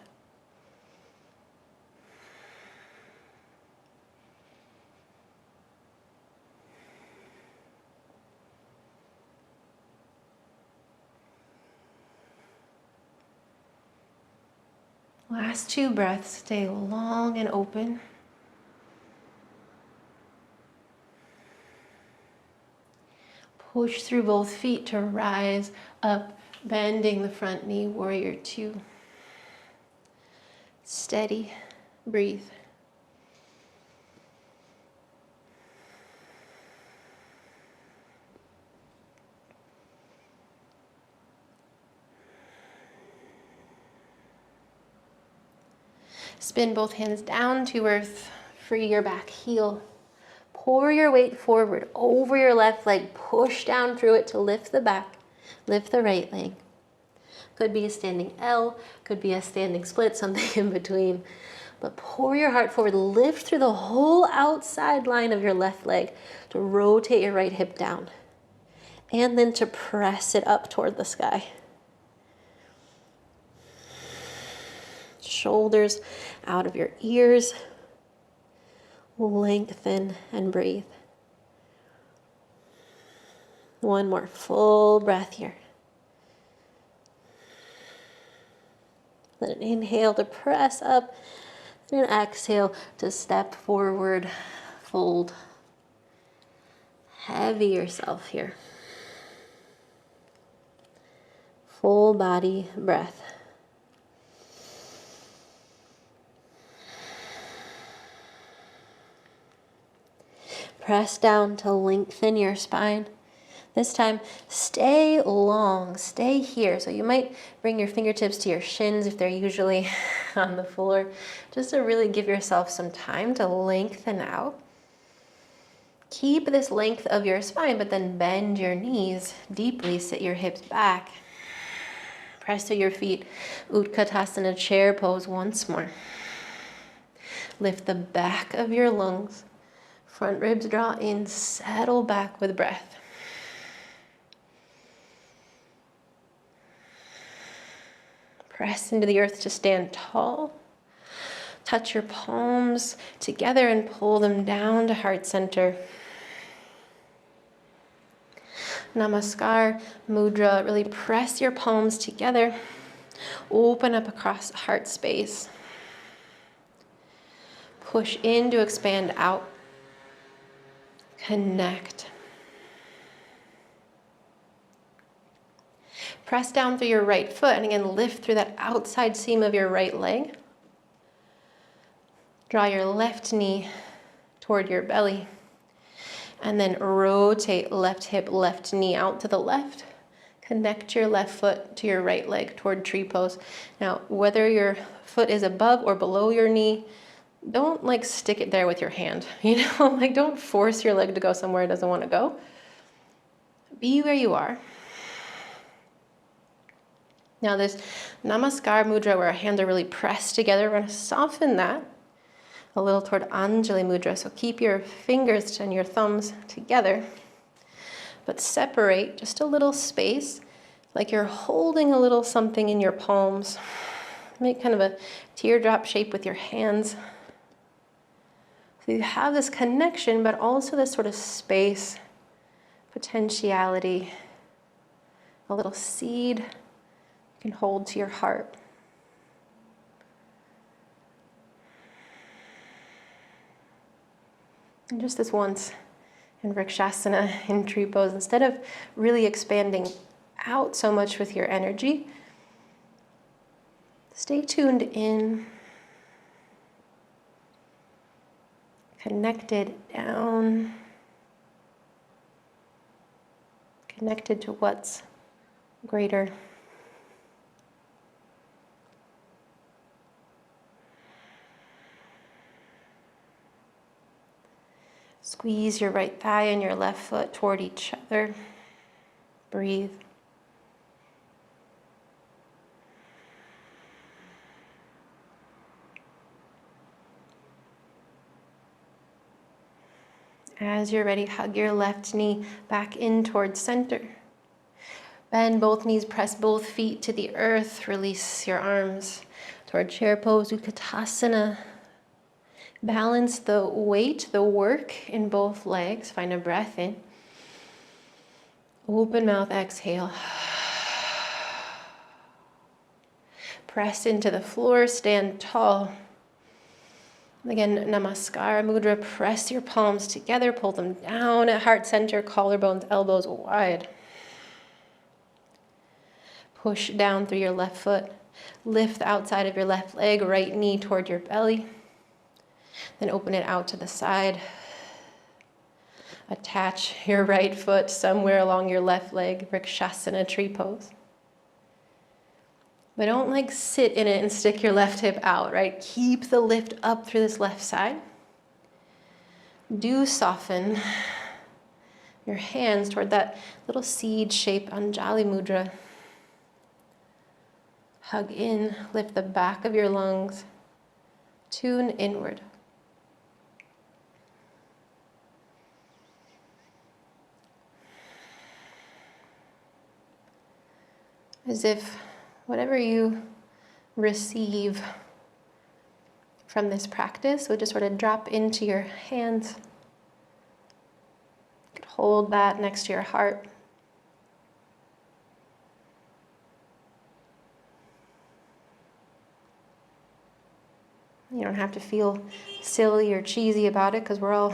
Last 2 breaths, stay long and open. Push through both feet to rise up, bending the front knee, warrior 2. Steady, breathe. Spin both hands down to earth, free your back heel. Pour your weight forward over your left leg, push down through it to lift the back, lift the right leg. Could be a standing L, could be a standing split, something in between. But pour your heart forward, lift through the whole outside line of your left leg to rotate your right hip down. And then to press it up toward the sky. Shoulders out of your ears. Lengthen and breathe. One more full breath here. Then an inhale to press up, and an exhale to step forward, fold. Heavy yourself here. Full body breath. Press down to lengthen your spine. This time, stay long, stay here. So you might bring your fingertips to your shins if they're usually on the floor, just to really give yourself some time to lengthen out. Keep this length of your spine, but then bend your knees deeply, sit your hips back. Press to your feet, Utkatasana chair pose once more. Lift the back of your lungs. Front ribs draw in, settle back with breath. Press into the earth to stand tall. Touch your palms together and pull them down to heart center. Namaskar mudra, really press your palms together. Open up across heart space. Push in to expand out. Connect. Press down through your right foot and again lift through that outside seam of your right leg. Draw your left knee toward your belly and then rotate left hip, left knee out to the left. Connect your left foot to your right leg toward tree pose. Now, whether your foot is above or below your knee, don't like stick it there with your hand, like don't force your leg to go somewhere it doesn't want to go. Be where you are. Now this Namaskar mudra where our hands are really pressed together, we're going to soften that a little toward Anjali mudra. So keep your fingers and your thumbs together, but separate just a little space, like you're holding a little something in your palms. Make kind of a teardrop shape with your hands. So you have this connection, but also this sort of space, potentiality, a little seed you can hold to your heart. And just this once in Vrikshasana, in tree pose, instead of really expanding out so much with your energy, stay tuned in. Connected down, connected to what's greater. Squeeze your right thigh and your left foot toward each other. Breathe. As you're ready, hug your left knee back in towards center. Bend both knees, press both feet to the earth. Release your arms toward chair pose, Utkatasana. Balance the weight, the work in both legs. Find a breath in. Open mouth, exhale. Press into the floor, stand tall. Again, Namaskar Mudra, press your palms together, pull them down at heart center, collarbones, elbows wide. Push down through your left foot. Lift the outside of your left leg, right knee toward your belly. Then open it out to the side. Attach your right foot somewhere along your left leg, Vrikshasana, tree pose. But don't sit in it and stick your left hip out, right? Keep the lift up through this left side. Do soften your hands toward that little seed shape Anjali Mudra. Hug in, lift the back of your lungs, tune inward. As if whatever you receive from this practice would just sort of drop into your hands. You could hold that next to your heart. You don't have to feel silly or cheesy about it because we're all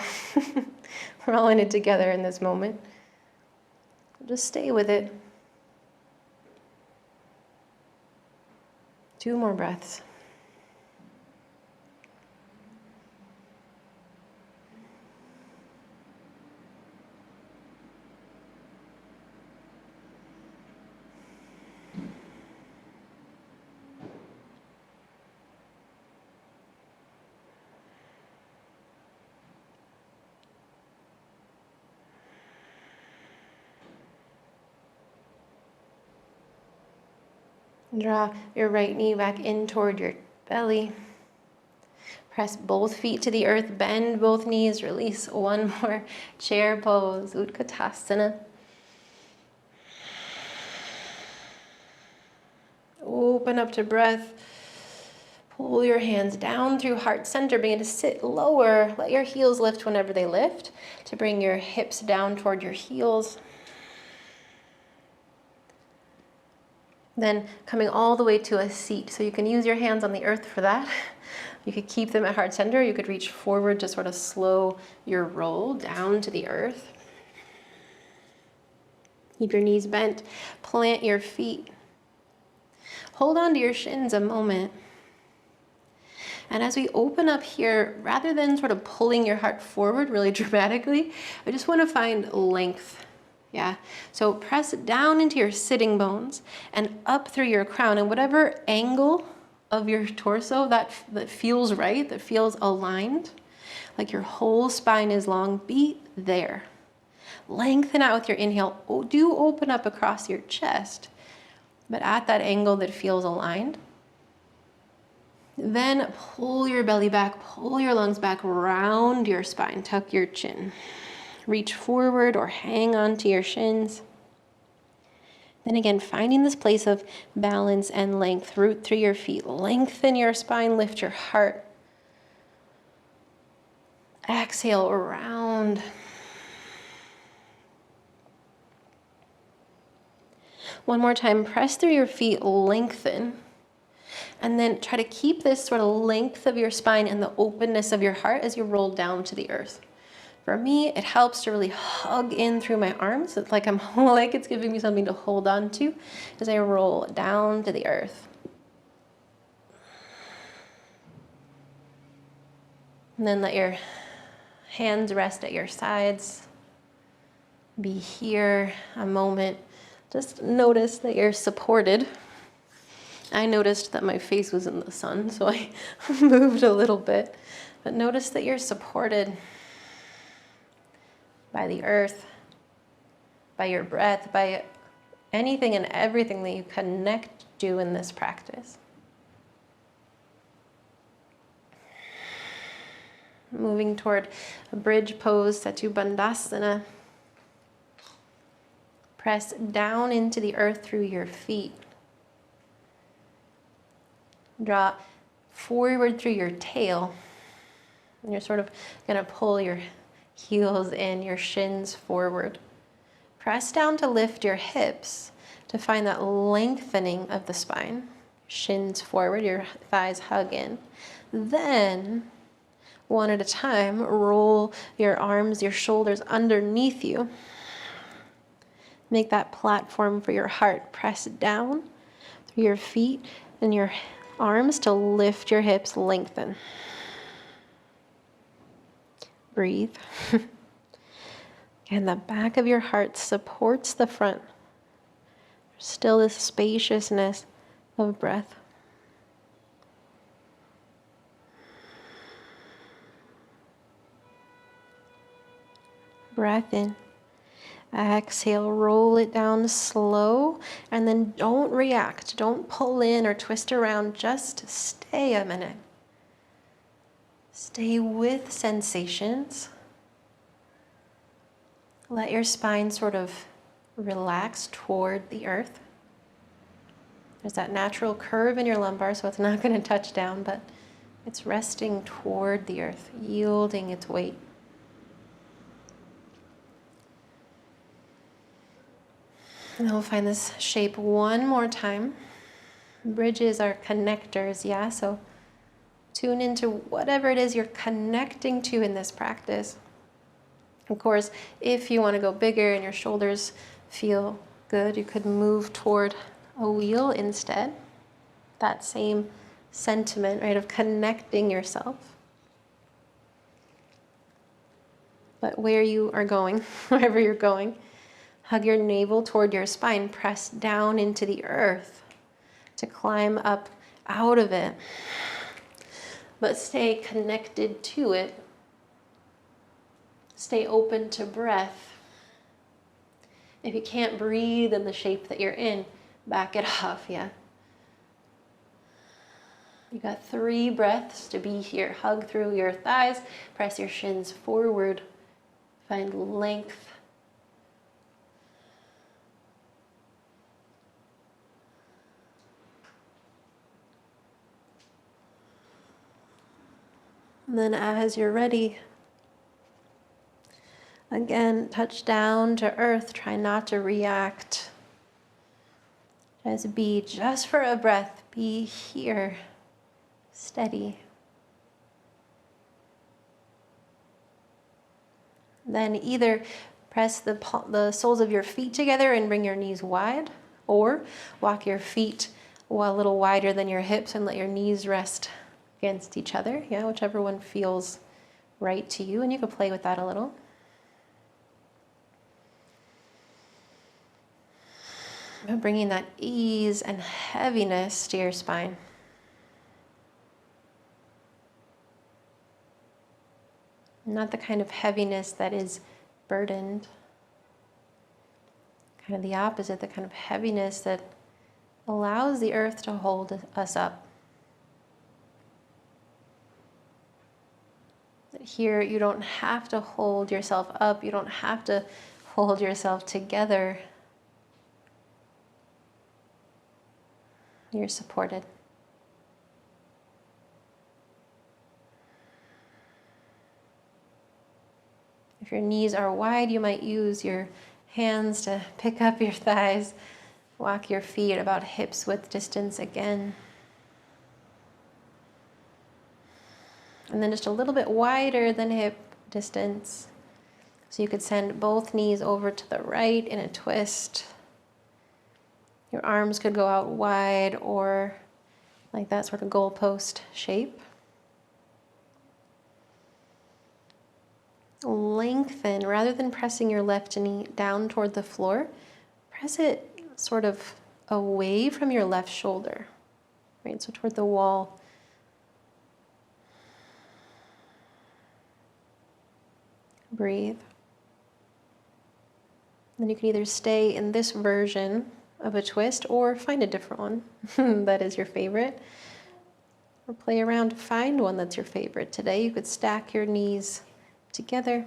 we're all in it together in this moment. Just stay with it. 2 more breaths. Draw your right knee back in toward your belly. Press both feet to the earth, bend both knees, release. 1 more chair pose, Utkatasana. Open up to breath. Pull your hands down through heart center, begin to sit lower. Let your heels lift whenever they lift, to bring your hips down toward your heels. Then coming all the way to a seat. So you can use your hands on the earth for that. You could keep them at heart center. You could reach forward to sort of slow your roll down to the earth. Keep your knees bent. Plant your feet. Hold on to your shins a moment. And as we open up here, rather than sort of pulling your heart forward really dramatically, I just want to find length. Yeah, so press down into your sitting bones and up through your crown, and whatever angle of your torso that feels right, that feels aligned, like your whole spine is long, be there. Lengthen out with your inhale. Do open up across your chest, but at that angle that feels aligned. Then pull your belly back, pull your lungs back, round your spine, tuck your chin. Reach forward or hang on to your shins. Then again, finding this place of balance and length, root through your feet. Lengthen your spine, lift your heart. Exhale, round. One more time, press through your feet, lengthen. And then try to keep this sort of length of your spine and the openness of your heart as you roll down to the earth. For me, it helps to really hug in through my arms. It's like it's giving me something to hold on to as I roll down to the earth. And then let your hands rest at your sides. Be here a moment. Just notice that you're supported. I noticed that my face was in the sun, so I moved a little bit. But notice that you're supported by the earth, by your breath, by anything and everything that you connect to in this practice. Moving toward a bridge pose, setu bandhasana. Press down into the earth through your feet. Draw forward through your tail. And you're sort of going to pull your heels in, your shins forward. Press down to lift your hips to find that lengthening of the spine. Shins forward, your thighs hug in. Then, one at a time, roll your arms, your shoulders underneath you. Make that platform for your heart. Press down through your feet and your arms to lift your hips, lengthen. Breathe. And the back of your heart supports the front. Still this spaciousness of breath. Breath in. Exhale, roll it down slow, and then don't react. Don't pull in or twist around. Just stay a minute. Stay with sensations. Let your spine sort of relax toward the earth. There's that natural curve in your lumbar, so it's not going to touch down, but it's resting toward the earth, yielding its weight. And we'll find this shape one more time. Bridges are connectors, yeah? So tune into whatever it is you're connecting to in this practice. Of course, if you want to go bigger and your shoulders feel good, you could move toward a wheel instead. That same sentiment, right, of connecting yourself. But where you are going, wherever you're going, hug your navel toward your spine. Press down into the earth to climb up out of it. But stay connected to it. Stay open to breath. If you can't breathe in the shape that you're in, back it off, yeah? You got 3 breaths to be here. Hug through your thighs. Press your shins forward. Find length. And then as you're ready, again, touch down to earth. Try not to react. Just be, just for a breath, be here, steady. Then either press the soles of your feet together and bring your knees wide, or walk your feet a little wider than your hips and let your knees rest against each other. Yeah, whichever one feels right to you, and you can play with that a little. But bringing that ease and heaviness to your spine. Not the kind of heaviness that is burdened. Kind of the opposite, the kind of heaviness that allows the earth to hold us up. Here, you don't have to hold yourself up. You don't have to hold yourself together. You're supported. If your knees are wide, you might use your hands to pick up your thighs. Walk your feet about hips width distance again. And then just a little bit wider than hip distance. So you could send both knees over to the right in a twist. Your arms could go out wide or like that sort of goalpost shape. Lengthen, rather than pressing your left knee down toward the floor, press it sort of away from your left shoulder, right? So toward the wall. Breathe. Then you can either stay in this version of a twist or find a different one that is your favorite. or play around to find one that's your favorite. Today you could stack your knees together. You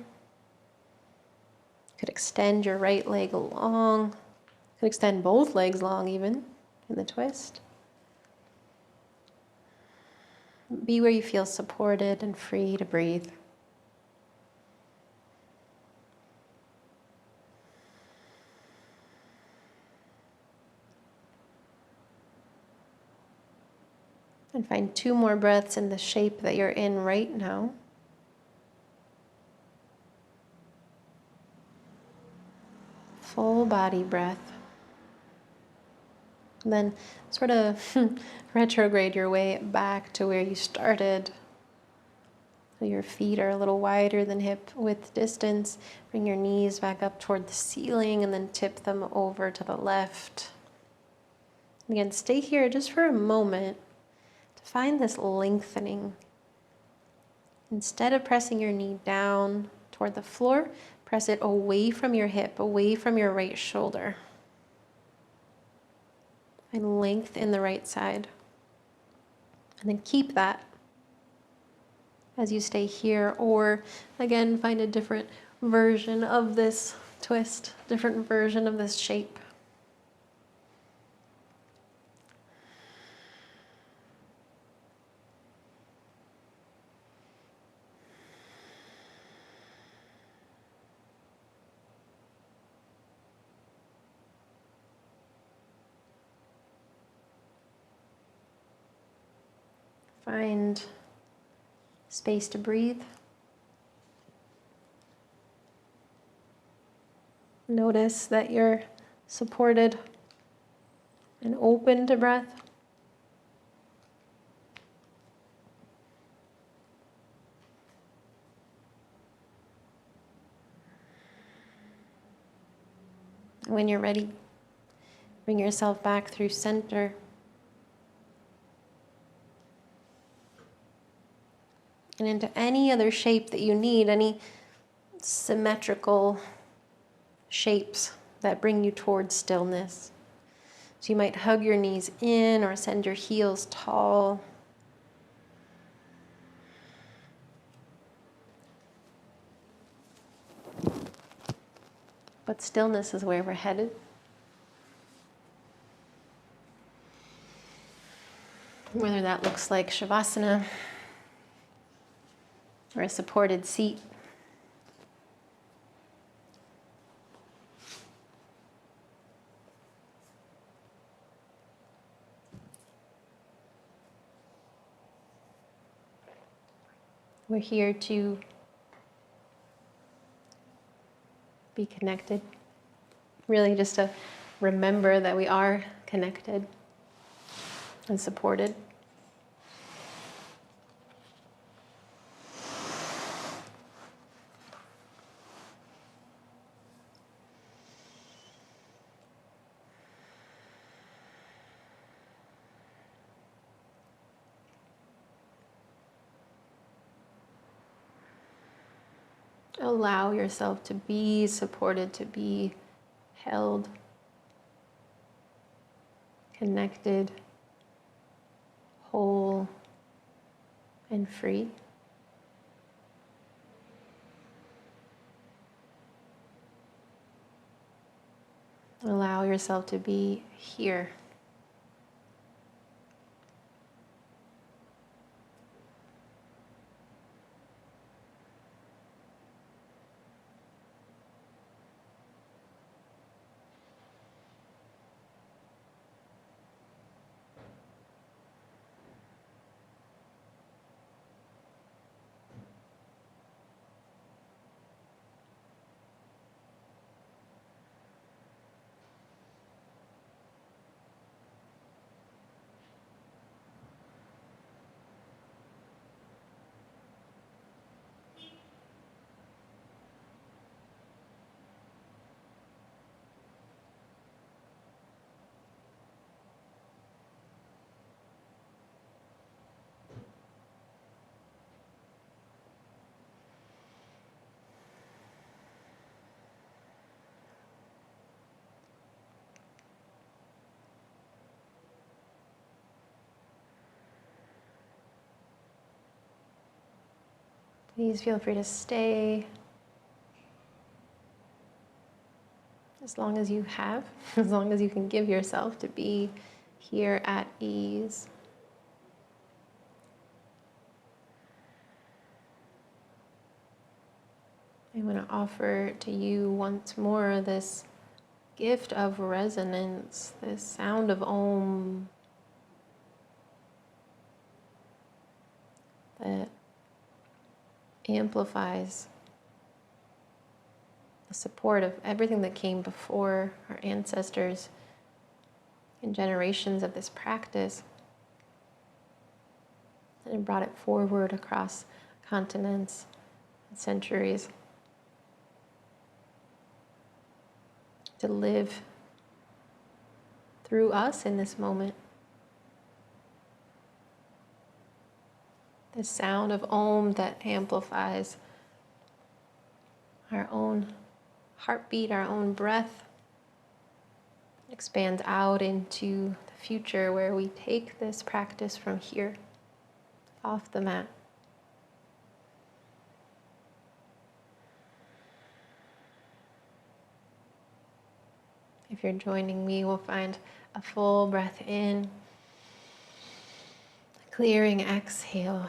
could extend your right leg long. You could extend both legs long even in the twist. Be where you feel supported and free to breathe. And find 2 more breaths in the shape that you're in right now. Full body breath. And then sort of retrograde your way back to where you started. So your feet are a little wider than hip width distance. Bring your knees back up toward the ceiling and then tip them over to the left. And again, stay here just for a moment to find this lengthening. Instead of pressing your knee down toward the floor, press it away from your hip, away from your right shoulder. And length in the right side. And then keep that as you stay here, or again, find a different version of this twist, different version of this shape. Find space to breathe. Notice that you're supported and open to breath. When you're ready, bring yourself back through center. And into any other shape that you need, any symmetrical shapes that bring you towards stillness. So you might hug your knees in or send your heels tall. But stillness is where we're headed. Whether that looks like Shavasana or a supported seat. We're here to be connected. Really just to remember that we are connected and supported. Allow yourself to be supported, to be held, connected, whole, and free. Allow yourself to be here. Please feel free to stay as long as you have, as long as you can give yourself to be here at ease. I want to offer to you once more this gift of resonance, this sound of Om that amplifies the support of everything that came before our ancestors in generations of this practice, and brought it forward across continents and centuries to live through us in this moment. The sound of Om that amplifies our own heartbeat, our own breath, expands out into the future where we take this practice from here, off the mat. If you're joining me, we'll find a full breath in, a clearing exhale,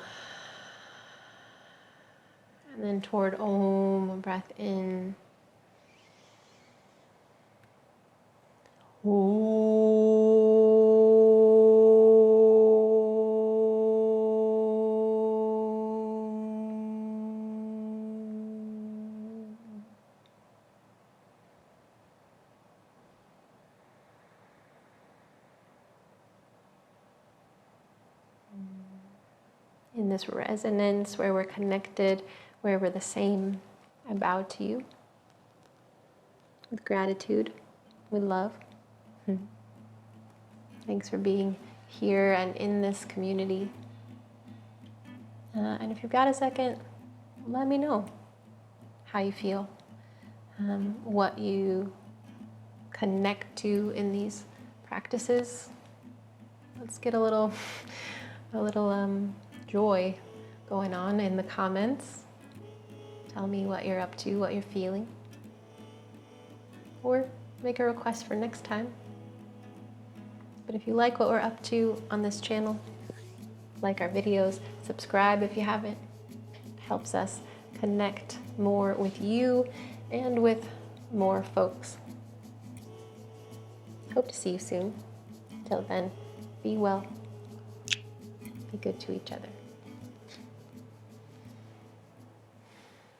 and then toward Om, a breath in. In this resonance where we're connected, where we're the same, I bow to you with gratitude, with love. Thanks for being here and in this community. And if you've got a second, let me know how you feel, what you connect to in these practices. Let's get a little joy going on in the comments. Tell me what you're up to, what you're feeling, or make a request for next time. But if you like what we're up to on this channel, like our videos, subscribe if you haven't. It helps us connect more with you and with more folks. Hope to see you soon. Till then, be well. Be good to each other.